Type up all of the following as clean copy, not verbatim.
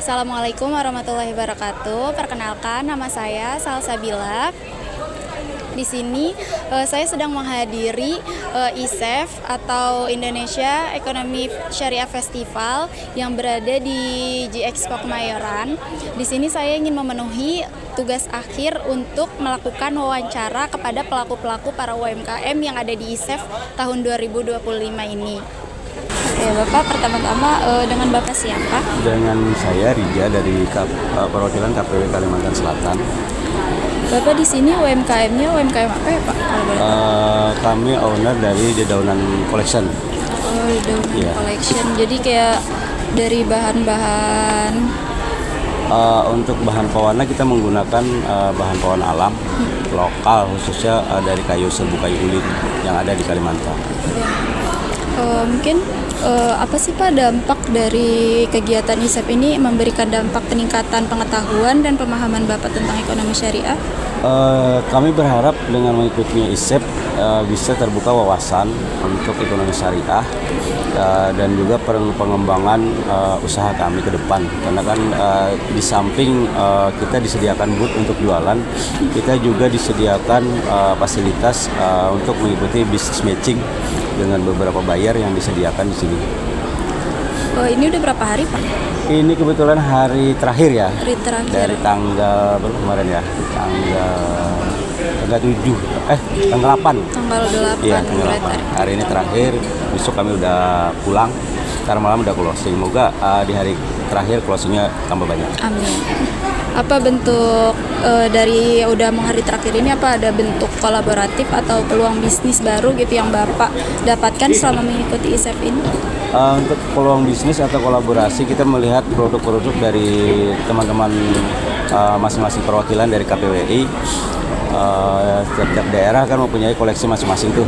Assalamualaikum warahmatullahi wabarakatuh. Perkenalkan, nama saya Salsabila. Di sini saya sedang menghadiri ISEF atau Indonesia Ekonomi Syariah Festival yang berada di G-Expo Kemayoran. Di sini saya ingin memenuhi tugas akhir untuk melakukan wawancara kepada pelaku-pelaku para UMKM yang ada di ISEF tahun 2025 ini. Oke, Bapak, pertama-tama dengan Bapak siapa? Dengan saya Rija dari perwakilan KPW Kalimantan Selatan. Bapak di sini UMKM-nya UMKM apa ya, Pak? Kami owner dari Dedaunan Collection. Oh, Dedaunan Collection. Jadi kayak dari bahan-bahan untuk bahan pewarna kita menggunakan bahan pewarna alam lokal, khususnya dari kayu serbu kayu ulin yang ada di Kalimantan. Mungkin apa sih Pak dampak dari kegiatan ISEF ini, memberikan dampak peningkatan pengetahuan dan pemahaman Bapak tentang ekonomi syariah? Kami berharap dengan mengikutinya ISEF bisa terbuka wawasan untuk ekonomi syariah dan juga pengembangan usaha kami ke depan. Karena kan di samping kita disediakan booth untuk jualan, kita juga disediakan fasilitas untuk mengikuti business matching dengan beberapa buyer yang disediakan di sini. Ini udah berapa hari, Pak? Ini kebetulan hari terakhir ya. Hari terakhir. Dari tanggal berapa kemarin ya? Tanggal 7. Tanggal 8. Tanggal 8. Iya, tanggal 8. Hari ini terakhir. Besok kami udah pulang. Ntar malam udah closing. Semoga di hari terakhir closingnya tambah banyak. Amin. Apa bentuk dari udah mau hari terakhir ini, apa ada bentuk kolaboratif atau peluang bisnis baru gitu yang Bapak dapatkan selama mengikuti ISEF ini? Untuk peluang bisnis atau kolaborasi, kita melihat produk-produk dari teman-teman masing-masing perwakilan dari KPWI. Setiap daerah kan mempunyai koleksi masing-masing tuh,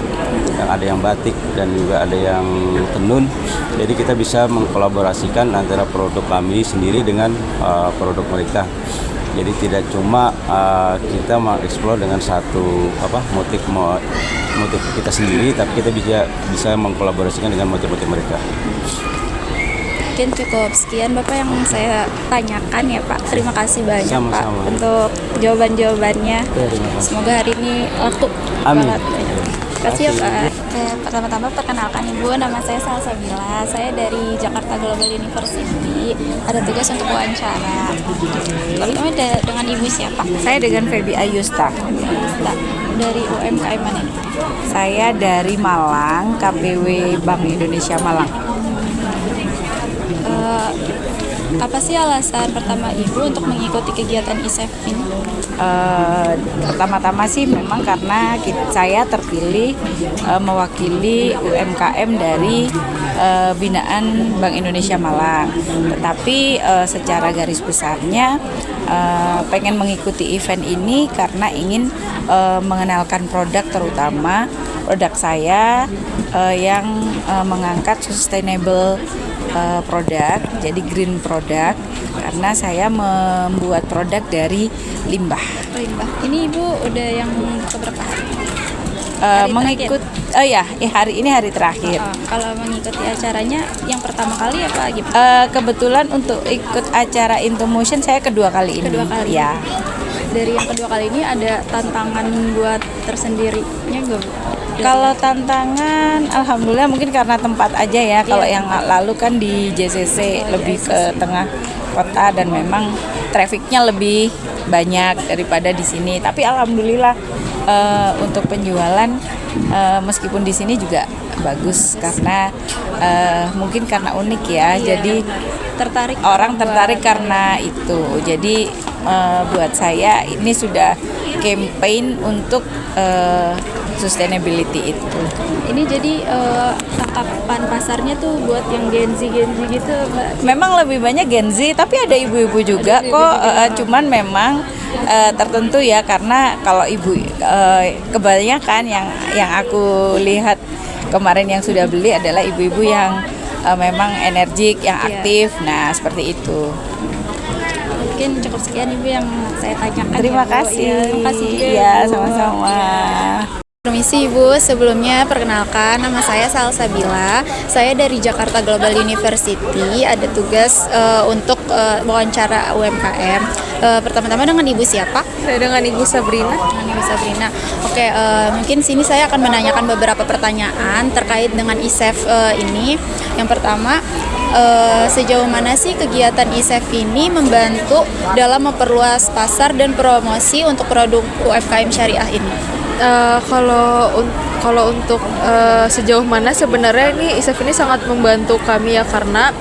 yang ada yang batik dan juga ada yang tenun. Jadi kita bisa mengkolaborasikan antara produk kami sendiri dengan produk mereka. Jadi tidak cuma kita mengeksplor dengan satu motif kita sendiri, tapi kita bisa mengkolaborasikan dengan motif-motif mereka. Mungkin cukup sekian Bapak yang saya tanyakan ya Pak. Terima kasih banyak Sama-sama. Pak untuk jawaban-jawabannya. Semoga hari ini laku. Amin. Terima kasih ya Pak. Pertama-tama perkenalkan Ibu, nama saya Salsabila. Saya dari Jakarta Global University. Ada tugas untuk wawancara. Pertama dengan Ibu siapa? Saya dengan Febi Ayusta. Dari UMKM mana ini? Saya dari Malang, KPW Bank Indonesia Malang. Apa sih alasan pertama Ibu untuk mengikuti kegiatan ISEF ini? Pertama-tama sih memang karena saya terpilih mewakili UMKM dari binaan Bank Indonesia Malang. Tetapi secara garis besarnya pengen mengikuti event ini karena ingin mengenalkan produk, terutama produk saya yang mengangkat sustainable produk, jadi green produk, karena saya membuat produk dari limbah. Ini Ibu udah yang keberapa hari? Hari ini hari terakhir. Kalau mengikuti acaranya yang pertama kali apa gimana? Kebetulan untuk ikut acara Intomotion saya kedua kali ini. Kedua kali. Ya. Dari yang kedua kali ini ada tantangan buat tersendirinya nggak? Kalau tantangan, alhamdulillah mungkin karena tempat aja ya. Kalau yang lalu kan di JCC lebih ke tengah kota dan memang trafiknya lebih banyak daripada di sini. Tapi alhamdulillah untuk penjualan meskipun di sini juga bagus karena mungkin karena unik ya. Jadi orang tertarik karena itu. Jadi buat saya ini sudah campaign untuk sustainability itu. Ini jadi tangkapan pasarnya tuh buat yang Gen Z gitu, Mbak? Memang lebih banyak Gen Z, tapi ada ibu-ibu juga kok. Cuman memang tertentu ya, karena kalau ibu kebanyakan yang aku lihat kemarin yang sudah beli adalah ibu-ibu yang memang energik, yang aktif. Nah, seperti itu. Mungkin cukup sekian Ibu yang saya tanyakan. Terima kasih. Terima kasih juga. Iya, sama-sama. Permisi Ibu, sebelumnya perkenalkan nama saya Salsabila. Saya dari Jakarta Global University, ada tugas untuk wawancara UMKM. Pertama-tama dengan Ibu siapa? Saya dengan Ibu Sabrina. Dengan Ibu Sabrina. Oke, mungkin sini saya akan menanyakan beberapa pertanyaan terkait dengan ISEF ini. Yang pertama, sejauh mana sih kegiatan ISEF ini membantu dalam memperluas pasar dan promosi untuk produk UMKM syariah ini? Kalau untuk sejauh mana sebenarnya ini ISEF ini sangat membantu kami ya, karena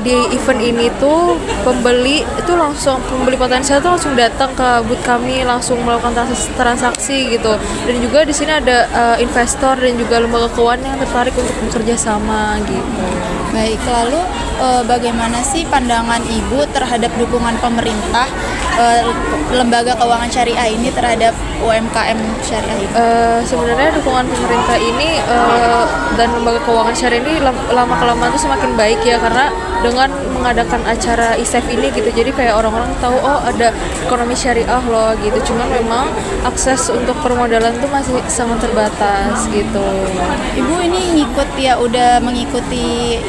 di event ini tuh pembeli potensial tuh langsung datang ke booth kami, langsung melakukan transaksi gitu, dan juga di sini ada investor dan juga lembaga keuangan yang tertarik untuk bekerja sama gitu. Baik, lalu bagaimana sih pandangan Ibu terhadap dukungan pemerintah lembaga keuangan syariah ini terhadap UMKM syariah ini? Sebenarnya dukungan pemerintah ini dan lembaga keuangan syariah ini lama-kelamaan tuh semakin baik ya, karena dengan mengadakan acara ISEF ini gitu, jadi kayak orang-orang tahu oh ada ekonomi syariah loh gitu. Cuman memang akses untuk permodalan tuh masih sangat terbatas gitu. Ibu ini udah mengikuti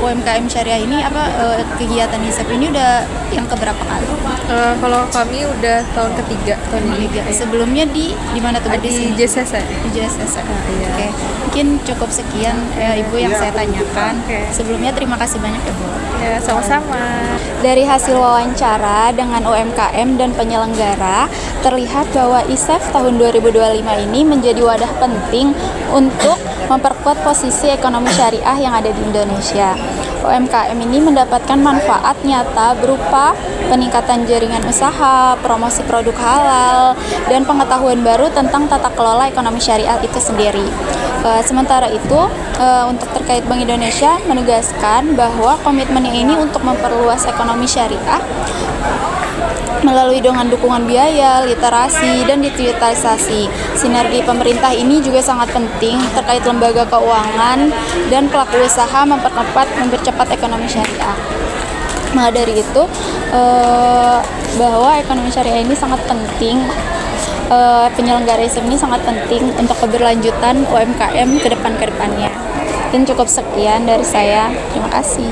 UMKM syariah ini kegiatan ISEF ini udah yang keberapa kali? Kalau kami udah tahun ketiga tahun ini. Sebelumnya di mana tuh? Di JSS. Di JSS. Iya. Oke, mungkin cukup sekian Ibu yang saya tanyakan. Sebelumnya terima kasih banyak ya Bu. Ya, sama-sama. Dari hasil wawancara dengan UMKM dan penyelenggara, terlihat bahwa ISEF tahun 2025 ini menjadi wadah penting untuk memperkuat posisi ekonomi syariah yang ada di Indonesia. UMKM ini mendapatkan manfaat nyata berupa peningkatan jaringan usaha, promosi produk halal, dan pengetahuan baru tentang tata kelola ekonomi syariah itu sendiri. Sementara itu, untuk terkait Bank Indonesia menegaskan bahwa komitmennya ini untuk memperluas ekonomi syariah melalui dengan dukungan biaya, literasi, dan digitalisasi. Sinergi pemerintah ini juga sangat penting terkait lembaga keuangan dan pelaku usaha mempercepat ekonomi syariah. Maka dari itu, bahwa ekonomi syariah ini sangat penting, penyelenggara ISEF ini sangat penting untuk keberlanjutan UMKM ke depannya. Dan cukup sekian dari saya. Terima kasih.